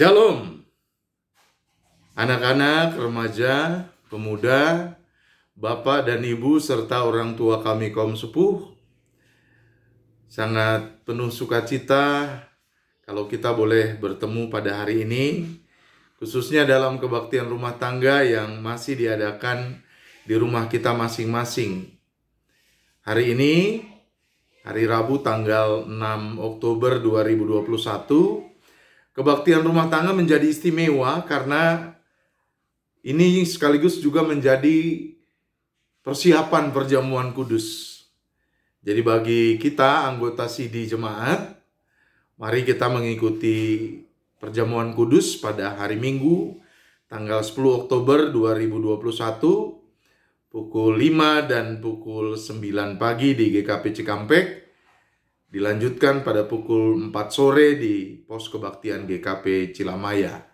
Shalom, anak-anak, remaja, pemuda, bapak dan ibu, serta orang tua kami kaum sepuh. Sangat penuh sukacita kalau kita boleh bertemu pada hari ini, khususnya dalam kebaktian rumah tangga yang masih diadakan di rumah kita masing-masing. Hari ini, hari Rabu tanggal 6 Oktober 2021, kebaktian rumah tangga menjadi istimewa karena ini sekaligus juga menjadi persiapan perjamuan kudus. Jadi bagi kita anggota CD Jemaat, mari kita mengikuti perjamuan kudus pada hari Minggu tanggal 10 Oktober 2021 pukul 5 dan pukul 9 pagi di GKP Cikampek. Dilanjutkan pada pukul 4 sore di pos kebaktian GKP Cilamaya.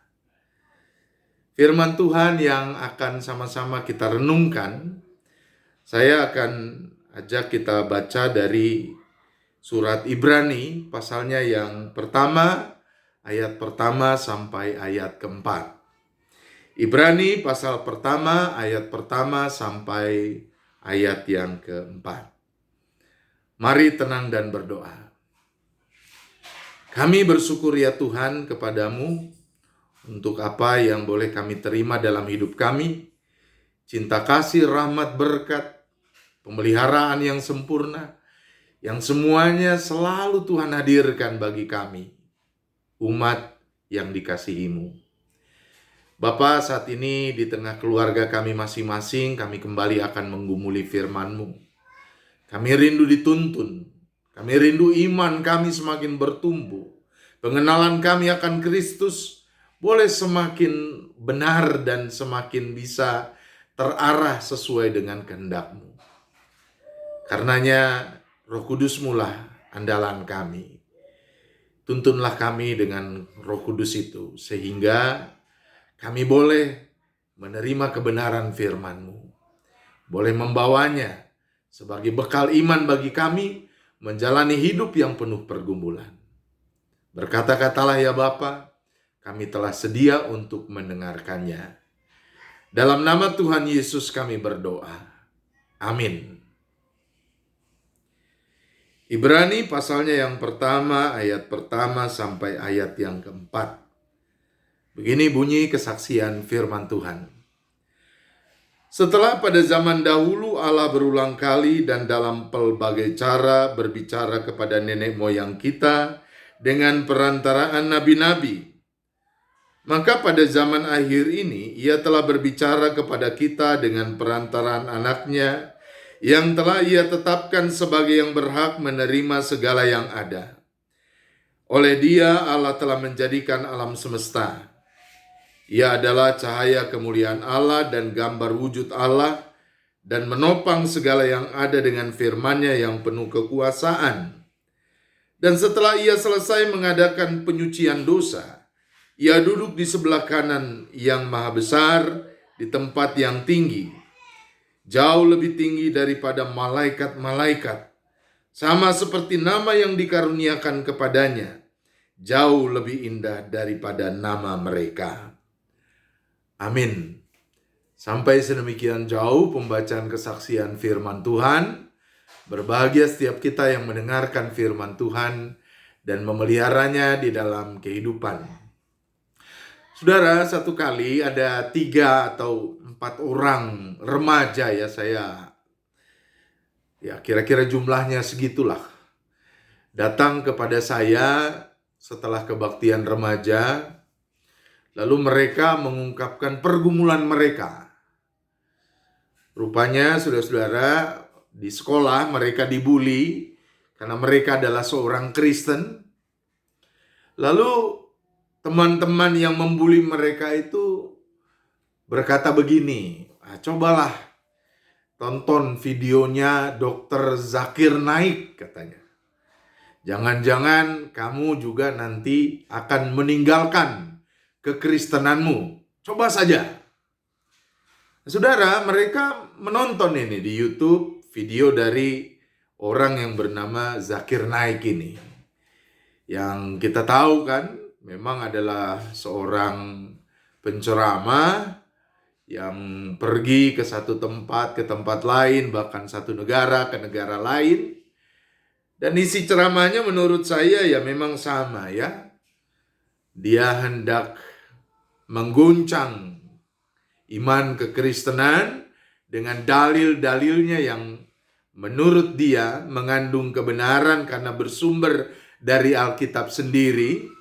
Firman Tuhan yang akan sama-sama kita renungkan, saya akan ajak kita baca dari surat Ibrani, pasalnya yang pertama, ayat pertama sampai ayat keempat. Ibrani pasal pertama, ayat pertama sampai ayat yang keempat. Mari tenang dan berdoa. Kami bersyukur ya Tuhan kepadamu untuk apa yang boleh kami terima dalam hidup kami. Cinta kasih, rahmat, berkat, pemeliharaan yang sempurna, yang semuanya selalu Tuhan hadirkan bagi kami, umat yang dikasihi-Mu. Bapa, saat ini di tengah keluarga kami masing-masing, kami kembali akan menggumuli firman-Mu. Kami rindu dituntun, kami rindu iman kami semakin bertumbuh. Pengenalan kami akan Kristus boleh semakin benar dan semakin bisa terarah sesuai dengan kehendak-Mu. Karenanya Roh Kudus-Mu lah andalan kami. Tuntunlah kami dengan Roh Kudus itu, sehingga kami boleh menerima kebenaran firman-Mu. Boleh membawanya sebagai bekal iman bagi kami menjalani hidup yang penuh pergumulan. Berkata-katalah ya Bapa, kami telah sedia untuk mendengarkannya. Dalam nama Tuhan Yesus kami berdoa. Amin. Ibrani pasalnya yang pertama, ayat pertama sampai ayat yang keempat. Begini bunyi kesaksian firman Tuhan. Setelah pada zaman dahulu Allah berulang kali dan dalam pelbagai cara berbicara kepada nenek moyang kita dengan perantaraan nabi-nabi. Maka pada zaman akhir ini Ia telah berbicara kepada kita dengan perantaraan anaknya yang telah Ia tetapkan sebagai yang berhak menerima segala yang ada. Oleh Dia Allah telah menjadikan alam semesta. Ia adalah cahaya kemuliaan Allah dan gambar wujud Allah dan menopang segala yang ada dengan firman-Nya yang penuh kekuasaan. Dan setelah Ia selesai mengadakan penyucian dosa, Ia duduk di sebelah kanan yang maha besar di tempat yang tinggi, jauh lebih tinggi daripada malaikat-malaikat, sama seperti nama yang dikaruniakan kepadanya, jauh lebih indah daripada nama mereka. Amin. Sampai sedemikian jauh pembacaan kesaksian firman Tuhan. Berbahagia setiap kita yang mendengarkan firman Tuhan dan memeliharanya di dalam kehidupan. Saudara, satu kali ada 3 atau 4 orang remaja kira-kira jumlahnya segitulah, datang kepada saya setelah kebaktian remaja. Lalu mereka mengungkapkan pergumulan mereka. Rupanya saudara-saudara, di sekolah mereka dibully karena mereka adalah seorang Kristen. Lalu teman-teman yang membuli mereka itu berkata begini, cobalah tonton videonya Dr. Zakir Naik, katanya. Jangan-jangan kamu juga nanti akan meninggalkan kekristenanmu. Coba saja. Saudara, mereka menonton ini di YouTube video dari orang yang bernama Zakir Naik ini. Yang kita tahu kan, memang adalah seorang penceramah yang pergi ke satu tempat, ke tempat lain, bahkan satu negara ke negara lain. Dan isi ceramahnya menurut saya ya memang sama ya. Dia hendak mengguncang iman kekristenan dengan dalil-dalilnya yang menurut dia mengandung kebenaran karena bersumber dari Alkitab sendiri.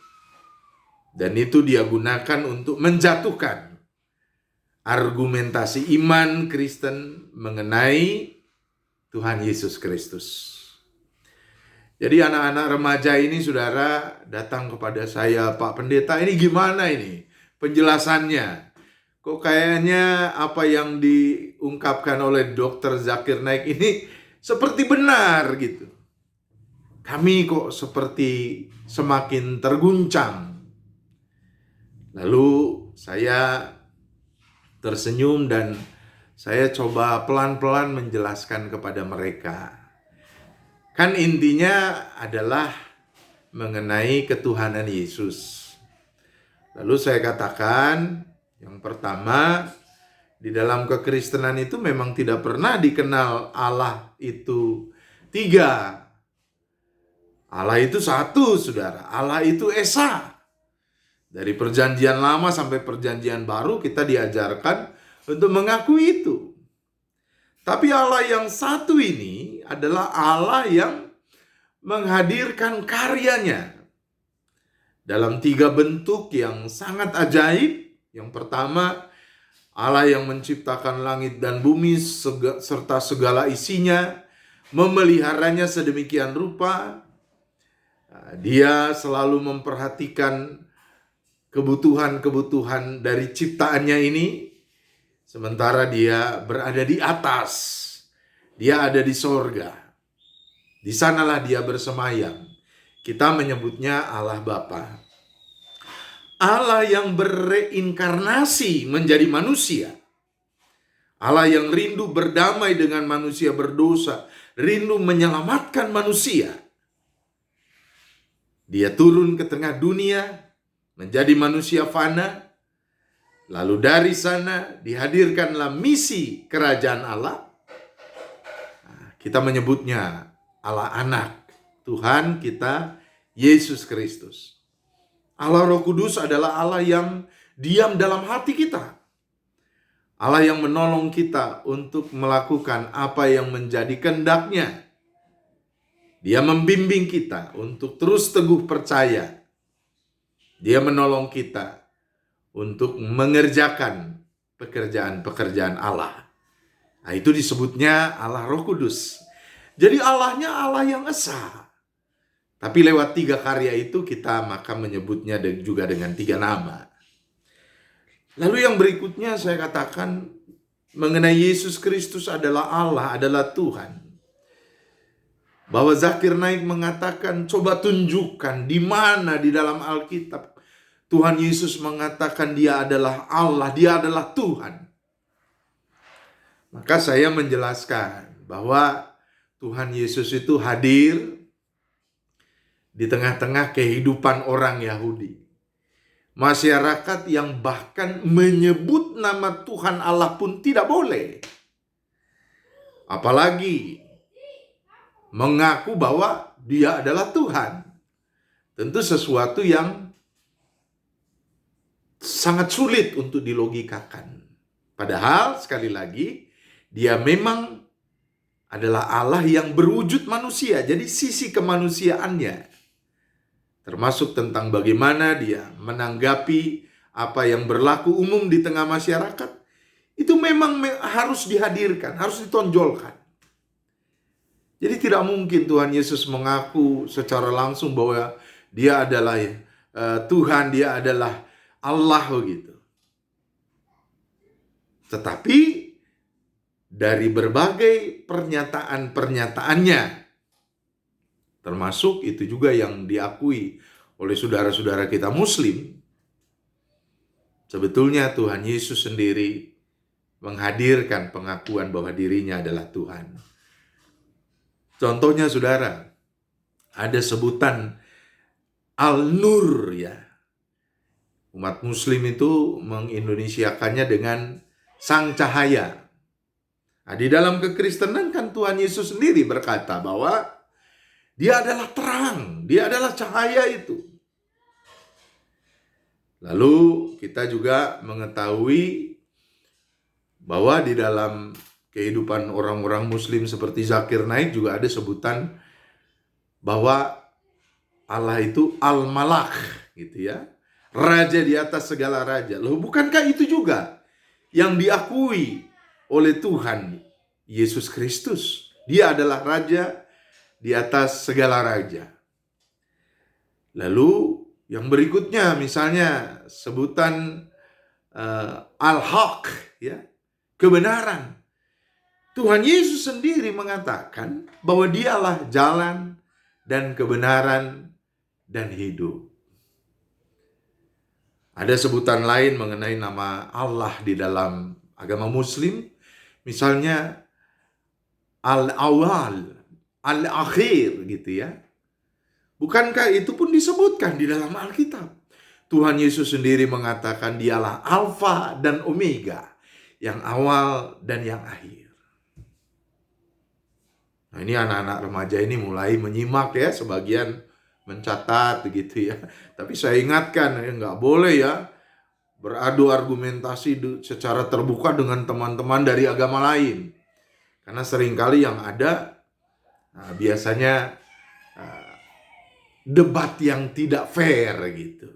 Dan itu dia gunakan untuk menjatuhkan argumentasi iman Kristen mengenai Tuhan Yesus Kristus. Jadi anak-anak remaja ini, saudara, datang kepada saya, Pak Pendeta, ini gimana ini penjelasannya? Kok kayaknya apa yang diungkapkan oleh Dr. Zakir Naik ini seperti benar gitu. Kami kok seperti semakin terguncang. Lalu saya tersenyum dan saya coba pelan-pelan menjelaskan kepada mereka. Kan intinya adalah mengenai ketuhanan Yesus. Lalu saya katakan, yang pertama, di dalam kekristenan itu memang tidak pernah dikenal Allah itu tiga. Allah itu satu, saudara. Allah itu Esa. Dari perjanjian lama sampai perjanjian baru kita diajarkan untuk mengakui itu. Tapi Allah yang satu ini adalah Allah yang menghadirkan karyanya dalam tiga bentuk yang sangat ajaib. Yang pertama, Allah yang menciptakan langit dan bumi serta segala isinya, memeliharanya sedemikian rupa. Dia selalu memperhatikan kebutuhan-kebutuhan dari ciptaannya ini, sementara dia berada di atas, dia ada di sorga. Di sanalah dia bersemayam. Kita menyebutnya Allah Bapa. Allah yang bereinkarnasi menjadi manusia. Allah yang rindu berdamai dengan manusia berdosa, rindu menyelamatkan manusia. Dia turun ke tengah dunia, menjadi manusia fana, lalu dari sana dihadirkanlah misi kerajaan Allah. Kita menyebutnya Allah Anak, Tuhan kita Yesus Kristus. Allah Roh Kudus adalah Allah yang diam dalam hati kita. Allah yang menolong kita untuk melakukan apa yang menjadi kehendak-Nya. Dia membimbing kita untuk terus teguh percaya. Dia menolong kita untuk mengerjakan pekerjaan-pekerjaan Allah. Nah, itu disebutnya Allah Roh Kudus. Jadi Allahnya Allah yang esa. Tapi lewat tiga karya itu kita maka menyebutnya juga dengan tiga nama. Lalu yang berikutnya saya katakan mengenai Yesus Kristus adalah Allah, adalah Tuhan. Bahwa Zakir Naik mengatakan, coba tunjukkan di mana di dalam Alkitab Tuhan Yesus mengatakan dia adalah Allah, dia adalah Tuhan. Maka saya menjelaskan bahwa Tuhan Yesus itu hadir di tengah-tengah kehidupan orang Yahudi. Masyarakat yang bahkan menyebut nama Tuhan Allah pun tidak boleh. Apalagi mengaku bahwa dia adalah Tuhan. Tentu sesuatu yang sangat sulit untuk dilogikakan. Padahal sekali lagi dia memang adalah Allah yang berwujud manusia. Jadi sisi kemanusiaannya, termasuk tentang bagaimana dia menanggapi apa yang berlaku umum di tengah masyarakat, itu memang harus dihadirkan, harus ditonjolkan. Jadi tidak mungkin Tuhan Yesus mengaku secara langsung bahwa dia adalah Tuhan, dia adalah Allah begitu. Tetapi dari berbagai pernyataan-pernyataannya, termasuk itu juga yang diakui oleh saudara-saudara kita Muslim, sebetulnya Tuhan Yesus sendiri menghadirkan pengakuan bahwa dirinya adalah Tuhan. Contohnya saudara, ada sebutan Al-Nur ya. Umat Muslim itu mengindonesiakannya dengan Sang Cahaya. Nah, di dalam kekristenan kan Tuhan Yesus sendiri berkata bahwa Dia adalah terang, Dia adalah cahaya itu. Lalu kita juga mengetahui bahwa di dalam kehidupan orang-orang Muslim seperti Zakir Naik juga ada sebutan bahwa Allah itu Al-Malak gitu ya. Raja di atas segala raja. Loh, bukankah itu juga yang diakui oleh Tuhan Yesus Kristus? Dia adalah raja di atas segala raja. Lalu yang berikutnya misalnya sebutan Al-Haq ya, kebenaran. Tuhan Yesus sendiri mengatakan bahwa Dialah jalan dan kebenaran dan hidup. Ada sebutan lain mengenai nama Allah di dalam agama Muslim, misalnya Al-Awwal, Al-Akhir gitu ya. Bukankah itu pun disebutkan di dalam Alkitab? Tuhan Yesus sendiri mengatakan Dialah Alfa dan Omega, yang awal dan yang akhir. Nah, ini anak-anak remaja ini mulai menyimak ya, sebagian mencatat gitu ya. Tapi saya ingatkan ya, nggak boleh ya beradu argumentasi secara terbuka dengan teman-teman dari agama lain. Karena seringkali yang ada biasanya debat yang tidak fair gitu.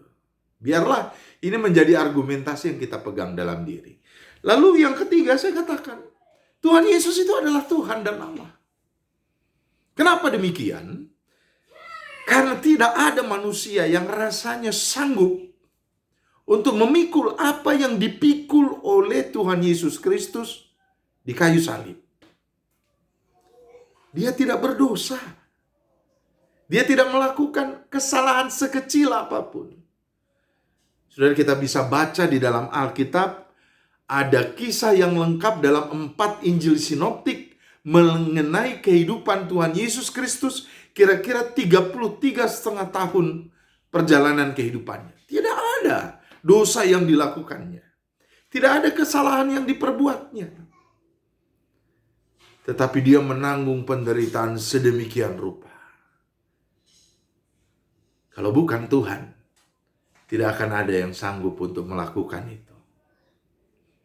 Biarlah ini menjadi argumentasi yang kita pegang dalam diri. Lalu yang ketiga saya katakan, Tuhan Yesus itu adalah Tuhan dan Allah. Kenapa demikian? Karena tidak ada manusia yang rasanya sanggup untuk memikul apa yang dipikul oleh Tuhan Yesus Kristus di kayu salib. Dia tidak berdosa. Dia tidak melakukan kesalahan sekecil apapun. Saudara, kita bisa baca di dalam Alkitab, ada kisah yang lengkap dalam 4 Injil sinoptik mengenai kehidupan Tuhan Yesus Kristus, kira-kira 33,5 tahun perjalanan kehidupannya. Tidak ada dosa yang dilakukannya. Tidak ada kesalahan yang diperbuatnya. Tetapi dia menanggung penderitaan sedemikian rupa. Kalau bukan Tuhan, tidak akan ada yang sanggup untuk melakukan itu.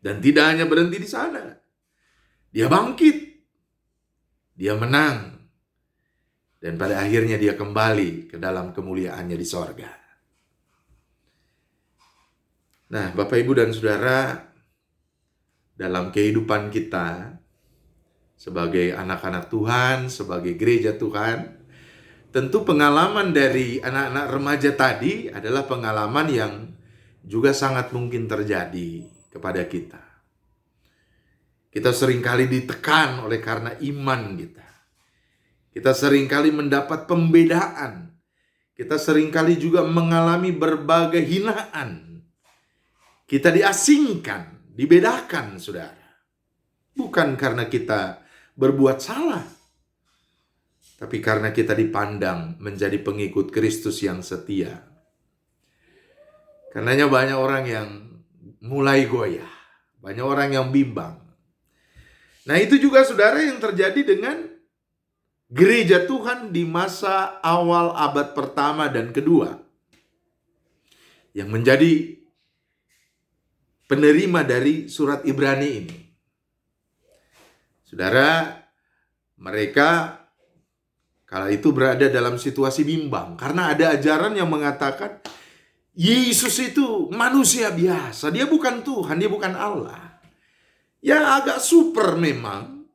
Dan tidak hanya berhenti di sana. Dia bangkit. Dia menang. Dan pada akhirnya dia kembali ke dalam kemuliaannya di sorga. Nah, Bapak, Ibu, dan Saudara, dalam kehidupan kita sebagai anak-anak Tuhan, sebagai gereja Tuhan, tentu pengalaman dari anak-anak remaja tadi adalah pengalaman yang juga sangat mungkin terjadi kepada kita. Kita seringkali ditekan oleh karena iman kita. Kita seringkali mendapat pembedaan. Kita seringkali juga mengalami berbagai hinaan. Kita diasingkan, dibedakan, saudara. Bukan karena kita berbuat salah, tapi karena kita dipandang menjadi pengikut Kristus yang setia. Karenanya banyak orang yang mulai goyah, banyak orang yang bimbang. Nah, itu juga saudara yang terjadi dengan gereja Tuhan di masa awal abad pertama dan kedua, yang menjadi penerima dari surat Ibrani ini. Saudara, mereka kala itu berada dalam situasi bimbang, karena ada ajaran yang mengatakan Yesus itu manusia biasa, dia bukan Tuhan, dia bukan Allah. Ya, agak super memang,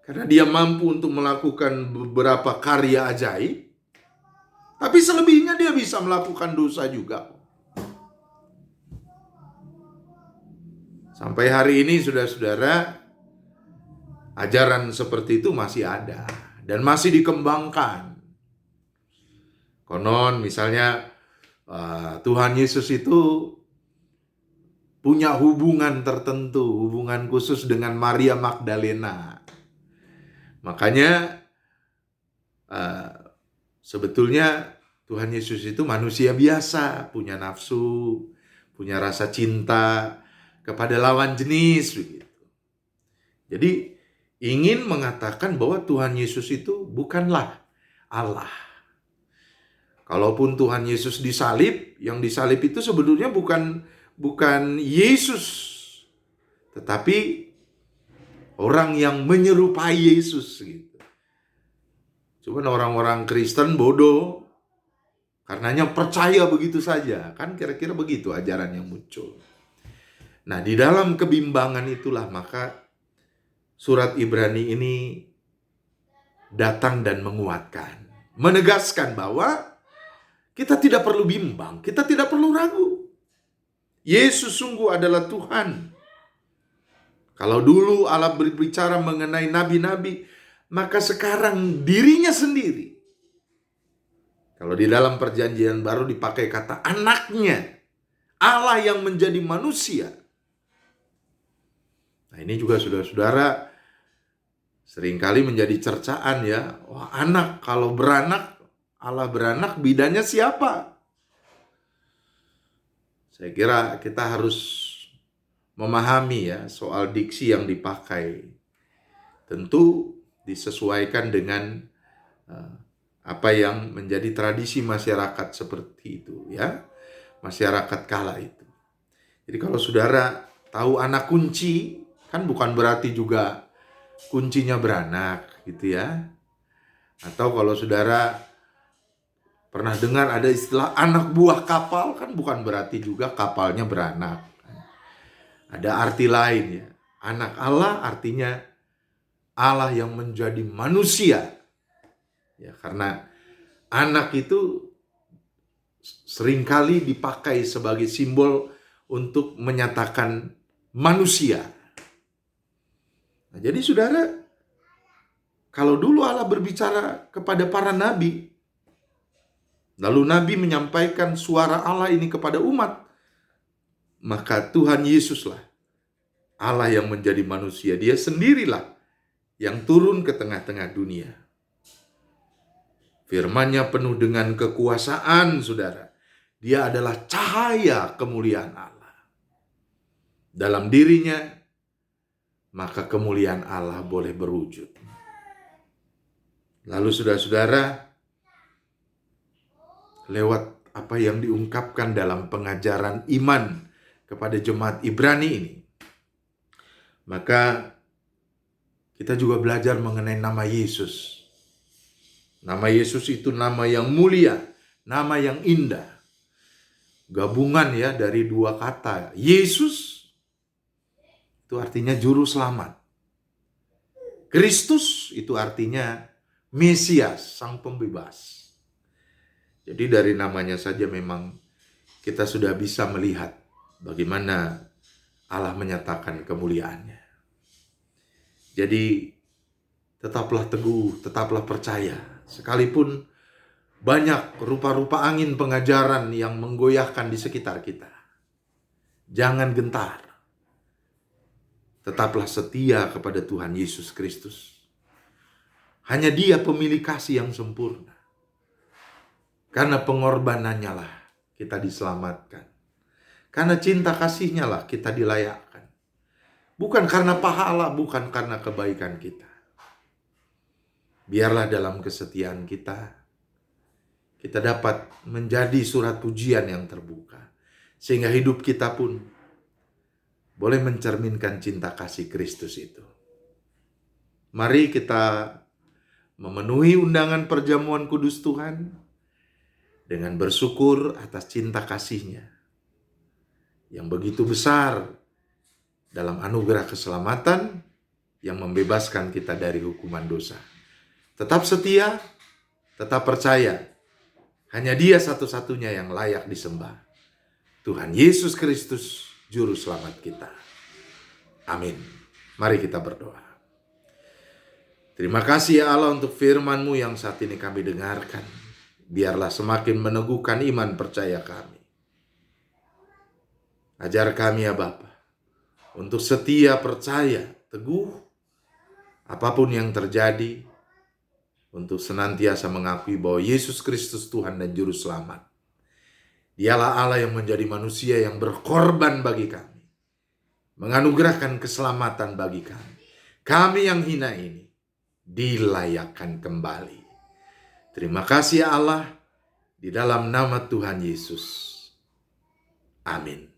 karena dia mampu untuk melakukan beberapa karya ajaib, tapi selebihnya dia bisa melakukan dosa juga. Sampai hari ini, saudara-saudara, ajaran seperti itu masih ada dan masih dikembangkan. Konon misalnya Tuhan Yesus itu punya hubungan tertentu, hubungan khusus dengan Maria Magdalena. Makanya sebetulnya Tuhan Yesus itu manusia biasa, punya nafsu, punya rasa cinta kepada lawan jenis begitu. Jadi ingin mengatakan bahwa Tuhan Yesus itu bukanlah Allah. Kalaupun Tuhan Yesus disalib, yang disalib itu sebetulnya bukan Yesus, tetapi orang yang menyerupai Yesus gitu. Cuman orang-orang Kristen bodoh, karenanya percaya begitu saja. Kan kira-kira begitu ajaran yang muncul. Nah, di dalam kebimbangan itulah maka surat Ibrani ini datang dan menguatkan, menegaskan bahwa kita tidak perlu bimbang, kita tidak perlu ragu. Yesus sungguh adalah Tuhan. Kalau dulu Allah berbicara mengenai nabi-nabi, maka sekarang dirinya sendiri. Kalau di dalam perjanjian baru dipakai kata anaknya, Allah yang menjadi manusia. Nah, ini juga saudara-saudara seringkali menjadi cercaan ya. Wah, anak, kalau beranak, Allah beranak, bidannya siapa? Saya kira kita harus memahami ya soal diksi yang dipakai. Tentu disesuaikan dengan apa yang menjadi tradisi masyarakat seperti itu ya. Masyarakat kala itu. Jadi kalau saudara tahu anak kunci, kan bukan berarti juga kuncinya beranak gitu ya. Atau kalau saudara pernah dengar ada istilah anak buah kapal, kan bukan berarti juga kapalnya beranak. Ada arti lain ya. Anak Allah artinya Allah yang menjadi manusia. Ya, karena anak itu seringkali dipakai sebagai simbol untuk menyatakan manusia. Nah, jadi saudara, kalau dulu Allah berbicara kepada para nabi, lalu nabi menyampaikan suara Allah ini kepada umat, maka Tuhan Yesuslah Allah yang menjadi manusia. Dia sendirilah yang turun ke tengah-tengah dunia. Firman-Nya penuh dengan kekuasaan, saudara. Dia adalah cahaya kemuliaan Allah. Dalam dirinya, maka kemuliaan Allah boleh berwujud. Lalu saudara-saudara, lewat apa yang diungkapkan dalam pengajaran iman kepada jemaat Ibrani ini, maka kita juga belajar mengenai nama Yesus. Nama Yesus itu nama yang mulia, nama yang indah. Gabungan ya dari dua kata. Yesus itu artinya juru selamat. Kristus itu artinya Mesias, sang pembebas. Jadi dari namanya saja memang kita sudah bisa melihat bagaimana Allah menyatakan kemuliaannya. Jadi tetaplah teguh, tetaplah percaya. Sekalipun banyak rupa-rupa angin pengajaran yang menggoyahkan di sekitar kita. Jangan gentar. Tetaplah setia kepada Tuhan Yesus Kristus. Hanya Dia pemilik kasih yang sempurna. Karena pengorbanannya lah kita diselamatkan. Karena cinta kasihnya lah kita dilayakkan. Bukan karena pahala, bukan karena kebaikan kita. Biarlah dalam kesetiaan kita dapat menjadi surat pujian yang terbuka. Sehingga hidup kita pun boleh mencerminkan cinta kasih Kristus itu. Mari kita memenuhi undangan perjamuan kudus Tuhan dengan bersyukur atas cinta kasih-Nya yang begitu besar dalam anugerah keselamatan yang membebaskan kita dari hukuman dosa. Tetap setia, tetap percaya. Hanya Dia satu-satunya yang layak disembah. Tuhan Yesus Kristus, Juru Selamat kita. Amin. Mari kita berdoa. Terima kasih ya Allah untuk firman-Mu yang saat ini kami dengarkan. Biarlah semakin meneguhkan iman percaya kami. Ajar kami ya Bapa, untuk setia percaya, teguh, apapun yang terjadi, untuk senantiasa mengakui bahwa Yesus Kristus Tuhan dan Juru Selamat. Dialah Allah yang menjadi manusia yang berkorban bagi kami, menganugerahkan keselamatan bagi kami. Kami yang hina ini dilayakkan kembali. Terima kasih ya Allah, di dalam nama Tuhan Yesus. Amin.